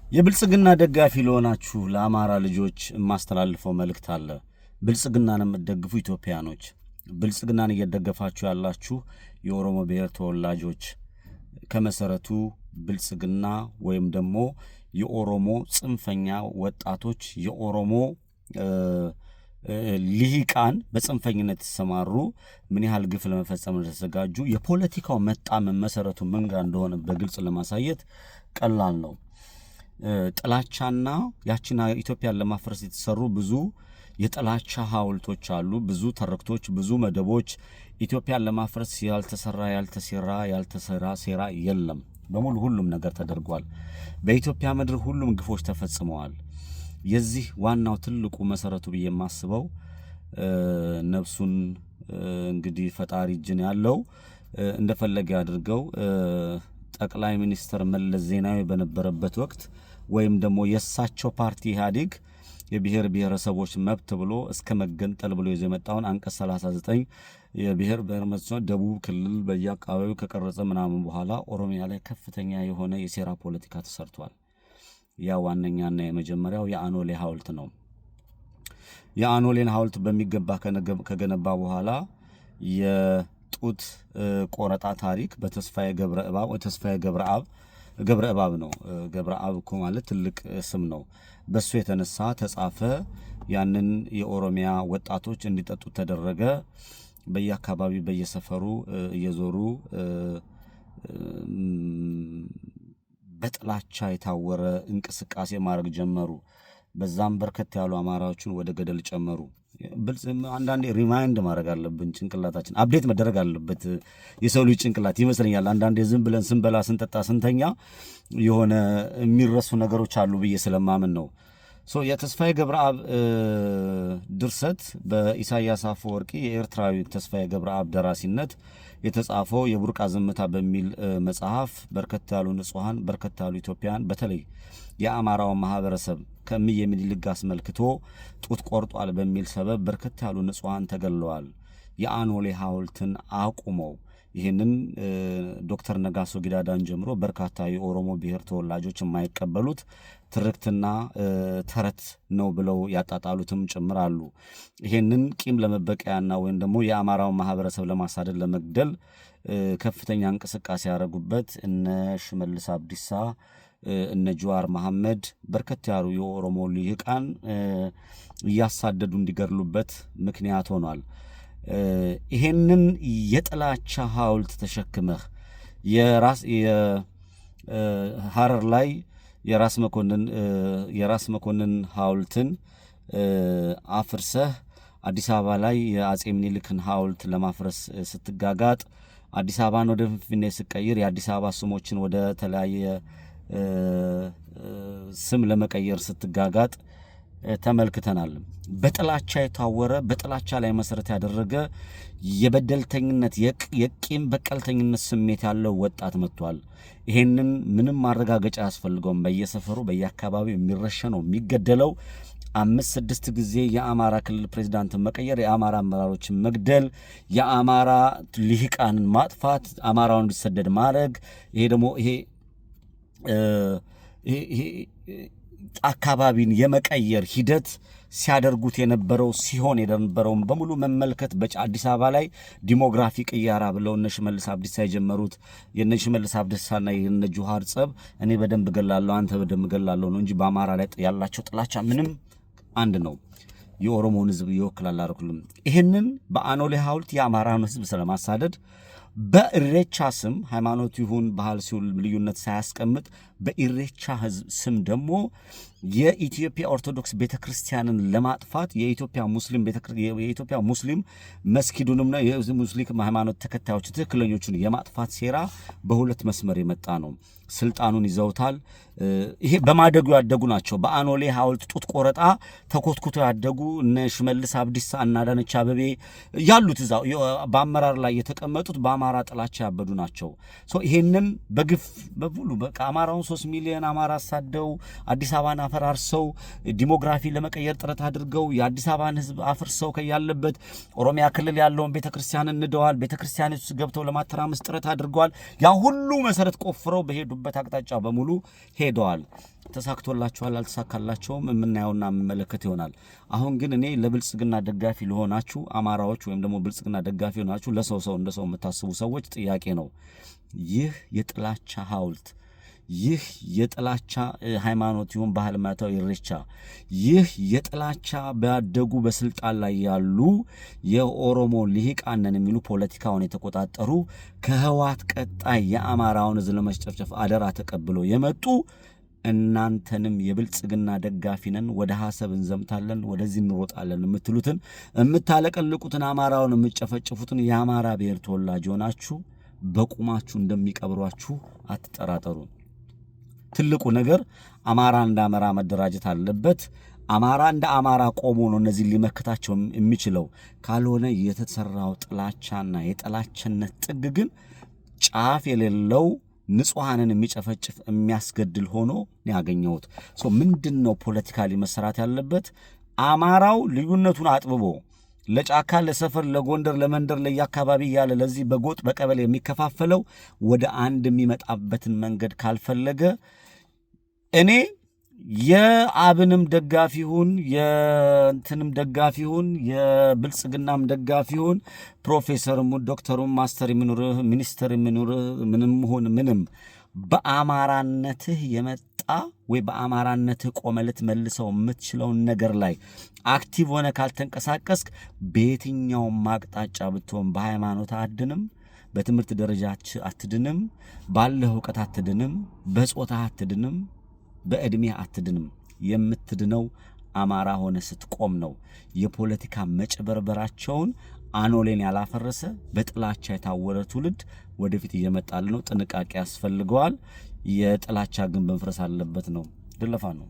የብልጽግና ደጋፊ ለሆናችሁ ለአማራ ልጆች የማስተላልፈው መልእክት አለ። ብልጽግናን የምትደግፉ ኢትዮጵያኖች፣ ብልጽግናን እየደገፋችሁ ያላችሁ የኦሮሞ ብሔር ተወላጆች፣ ከመሰረቱ ብልጽግና ወይም ደግሞ የኦሮሞ ጽንፈኛ ወጣቶች፣ የኦሮሞ ልሂቃን በጽንፈኝነት ተሰማሩ ምን ያህል ግፍ ለመፈጸም እንደተዘጋጁ የፖለቲካው መጣመም መሰረቱ ምን ጋር እንደሆነ በግልጽ ለማሳየት ቀላል ነው። ጥላቻና ያቺና ኢትዮጵያን ለማፍረስ የተሰሩ ብዙ የጥላቻ ሐውልቶች አሉ። ብዙ ተረክቶች፣ ብዙ መደቦች። ኢትዮጵያን ለማፍረስ ያልተሰራ ሴራ የለም። በሙሉ ሁሉም ነገር ተደርጓል። በኢትዮጵያ ምድር ሁሉም ግፎች ተፈጽመዋል። የዚህ ዋናው ትልቁ መሰረቱ ብዬ የማስበው ነፍሱን እንግዲህ ፈጣሪ እጅን ያለው እንደፈለገ ያድርገው ጠቅላይ ሚኒስትር መለስ ዜናዊ በነበረበት ወቅት ወይም ደግሞ የሳቸው ፓርቲ ኢህአዴግ የብሔር ብሔረሰቦች መብት ብሎ እስከ መገንጠል ብሎ ይዞ የመጣውን አንቀጽ 39 የብሔር ብሔረሰቦች ደቡብ ክልል በየአካባቢው ከቀረጸ ምናምን በኋላ ኦሮሚያ ላይ ከፍተኛ የሆነ የሴራ ፖለቲካ ተሰርቷል። ያ ዋነኛና የመጀመሪያው የአኖሌ ሐውልት ነው። የአኖሌን ሐውልት በሚገባ ከገነባ በኋላ የጡት ቆረጣ ታሪክ በተስፋዬ ገብረእባብ ነው። ገብረአብ እኮ ማለት ትልቅ ስም ነው። በሱ የተነሳ ተጻፈ። ያንን የኦሮሚያ ወጣቶች እንዲጠጡ ተደረገ። በየአካባቢ በየሰፈሩ እየዞሩ በጥላቻ የታወረ እንቅስቃሴ ማድረግ ጀመሩ። በዛም በርከት ያሉ አማራዎችን ወደ ገደል ጨመሩ። አንዳንዴ ሪማይንድ ማድረግ አለብን። ጭንቅላታችን አፕዴት መደረግ አለበት። የሰው ልጅ ጭንቅላት ይመስለኛል አንዳንዴ ዝም ብለን ስንበላ ስንጠጣ ስንተኛ የሆነ የሚረሱ ነገሮች አሉ ብዬ ስለማምን ነው። የተስፋዬ ገብረአብ ድርሰት በኢሳያስ አፈወርቂ የኤርትራዊ ተስፋዬ ገብረአብ ደራሲነት የተጻፈው የቡርቃ ዝምታ በሚል መጽሐፍ በርከት ያሉ ንጹሃን በርከት ያሉ ኢትዮጵያን በተለይ የአማራው ማህበረሰብ ከእምዬ ምኒልክ ጋር አስመልክቶ ጡት ቆርጧል በሚል ሰበብ በርከት ያሉ ንጹሃን ተገለዋል። የአኖሌ ሐውልትን አቁመው ይህንን ዶክተር ነጋሶ ጊዳዳን ጀምሮ በርካታ የኦሮሞ ብሔር ተወላጆች የማይቀበሉት ትርክትና ተረት ነው ብለው ያጣጣሉትም ጭምር አሉ። ይህንን ቂም ለመበቀያና ወይም ደግሞ የአማራው ማህበረሰብ ለማሳደድ ለመግደል ከፍተኛ እንቅስቃሴ ያደረጉበት እነ ሽመልስ አብዲሳ እነ ጀዋር መሐመድ በርከት ያሉ የኦሮሞ ልሂቃን እያሳደዱ እንዲገድሉበት ምክንያት ሆኗል። ይሄንን የጥላቻ ሐውልት ተሸክመህ ሐረር ላይ የራስ መኮንን ሐውልትን አፍርሰህ አዲስ አበባ ላይ የአጼ ምኒልክን ሐውልት ለማፍረስ ስትጋጋጥ፣ አዲስ አበባን ወደ ፍንፍኔ ስቀይር የአዲስ አበባ ስሞችን ወደ ተለያየ ስም ለመቀየር ስትጋጋጥ ተመልክተናል። በጥላቻ የታወረ በጥላቻ ላይ መሰረት ያደረገ የበደልተኝነት የቂም በቀልተኝነት ስሜት ያለው ወጣት መጥቷል። ይሄንን ምንም ማረጋገጫ ያስፈልገውም። በየሰፈሩ በየአካባቢው የሚረሸነው የሚገደለው 5-6 ጊዜ የአማራ ክልል ፕሬዝዳንትን መቀየር፣ የአማራ አመራሮችን መግደል፣ የአማራ ልሂቃንን ማጥፋት፣ አማራውን እንዲሰደድ ማድረግ ይሄ ደግሞ ይሄ አካባቢን የመቀየር ሂደት ሲያደርጉት የነበረውን በሙሉ መመልከት አዲስ አበባ ላይ ዲሞግራፊ ቅያራ ብለው እነ ሽመልስ አብዲሳ የጀመሩት የነ ሽመልስ አብዲሳና የነ ጁሃር ጸብ እኔ በደንብ ገላለሁ አንተ በደንብ ገላለሁ ነው እንጂ በአማራ ላይ ያላቸው ጥላቻ ምንም አንድ ነው። የኦሮሞን ሕዝብ ይወክላል አልኩልም። ይሄንን በአኖሌ ሐውልት የአማራን ሕዝብ ስለማሳደድ በኢሬቻ ስም ሃይማኖት ይሁን ባህል ሲውል ልዩነት ሳያስቀምጥ በኢሬቻ ስም ደግሞ የኢትዮጵያ ኦርቶዶክስ ቤተክርስቲያንን ለማጥፋት የኢትዮጵያ ሙስሊም መስጊዱንና የሙስሊም ሃይማኖት ተከታዮች ትክክለኞቹን የማጥፋት ሴራ በሁለት መስመር የመጣ ነው። ስልጣኑን ይዘውታል። ይሄ በማደጉ ያደጉ ናቸው። በአኖሌ ሐውልት ጡት ቆረጣ ተኮትኩቶ ያደጉ እነ ሽመልስ አብዲሳ እና አዳነች አቤቤ ያሉት እዛው በአመራር ላይ የተቀመጡት በአማራ ጥላቻ ያበዱ ናቸው። ይሄንን በግፍ በሙሉ በቃ አማራውን 3 ሚሊዮን አማራ አሳደው አዲስ አበባን አፈራርሰው ዲሞግራፊ ለመቀየር ጥረት አድርገው የአዲስ አበባን ህዝብ አፍርሰው ከያለበት ኦሮሚያ ክልል ያለውን ቤተክርስቲያን እንደዋል ቤተክርስቲያን ውስጥ ገብተው ለማተራመስ ጥረት አድርገዋል። ያ ሁሉ መሰረት ቆፍረው በሄዱበት አቅጣጫ በሙሉ ሄደዋል። ተሳክቶላቸዋል አልተሳካላቸውም የምናየውና የምመለከት ይሆናል። አሁን ግን እኔ ለብልጽግና ደጋፊ ለሆናችሁ አማራዎች ወይም ደግሞ ብልጽግና ደጋፊ ሆናችሁ ለሰው እንደ ሰው የምታስቡ ሰዎች ጥያቄ ነው። ይህ የጥላቻ ሐውልት ይህ የጥላቻ ሃይማኖት ይሁን ባህል ማታው ኢሬቻ ይህ የጥላቻ ባደጉ በስልጣን ላይ ያሉ የኦሮሞ ልሂቃንን የሚሉ ፖለቲካውን የተቆጣጠሩ ከህዋት ቀጣይ የአማራውን ህዝብ ለማስጨፍጨፍ አደራ ተቀብለው የመጡ እናንተንም የብልጽግና ደጋፊ ነን ወደ ሐሰብ እንዘምታለን ወደዚህ እንሮጣለን የምትሉትን የምታለቀልቁትን አማራውን የምትጨፈጭፉትን የአማራ ብሔር ተወላጅ ሆናችሁ በቁማችሁ እንደሚቀብሯችሁ አትጠራጠሩ። ትልቁ ነገር አማራ እንደ አማራ መደራጀት አለበት። አማራ እንደ አማራ ቆሞ ነው እነዚህ ሊመክታቸው የሚችለው። ካልሆነ የተሰራው ጥላቻና የጥላቻነት ጥግ ግን ጫፍ የሌለው ንጹሃንን የሚጨፈጭፍ የሚያስገድል ሆኖ ያገኘውት። ምንድነው ፖለቲካሊ መሰራት ያለበት? አማራው ልዩነቱን አጥብቦ ለጫካ ለሰፈር ለጎንደር ለመንደር ለያካባቢ ያለ ለዚህ በጎጥ በቀበሌ የሚከፋፈለው ወደ አንድ የሚመጣበትን መንገድ ካልፈለገ እኔ የአብንም ደጋፊውን የእንትንም ደጋፊውን የብልጽግናም ደጋፊውን ፕሮፌሰርም ዶክተሩም ማስተር የሚኖር ሚኒስተር የሚኖር ምንም በአማራነትህ የመጣ ወይ በአማራነትህ ቆመለት መልሰው የምትችለውን ነገር ላይ አክቲቭ ሆነ ካልተንቀሳቀስክ በየትኛውም አቅጣጫ ብትሆን በሃይማኖት አትድንም፣ በትምህርት ደረጃ አትድንም፣ ባለህ ዕውቀት አትድንም፣ በጾታ አትድንም፣ በእድሜ አትድንም። የምትድነው አማራ ሆነ ስትቆም ነው። የፖለቲካ መጭበርበራቸውን አኖሌን ያላፈረሰ በጥላቻ የታወረ ትውልድ ወደፊት እየመጣል ነው። ጥንቃቄ ያስፈልገዋል። የጥላቻ ግን መፍረስ አለበት ነው። ድለፋ ነው።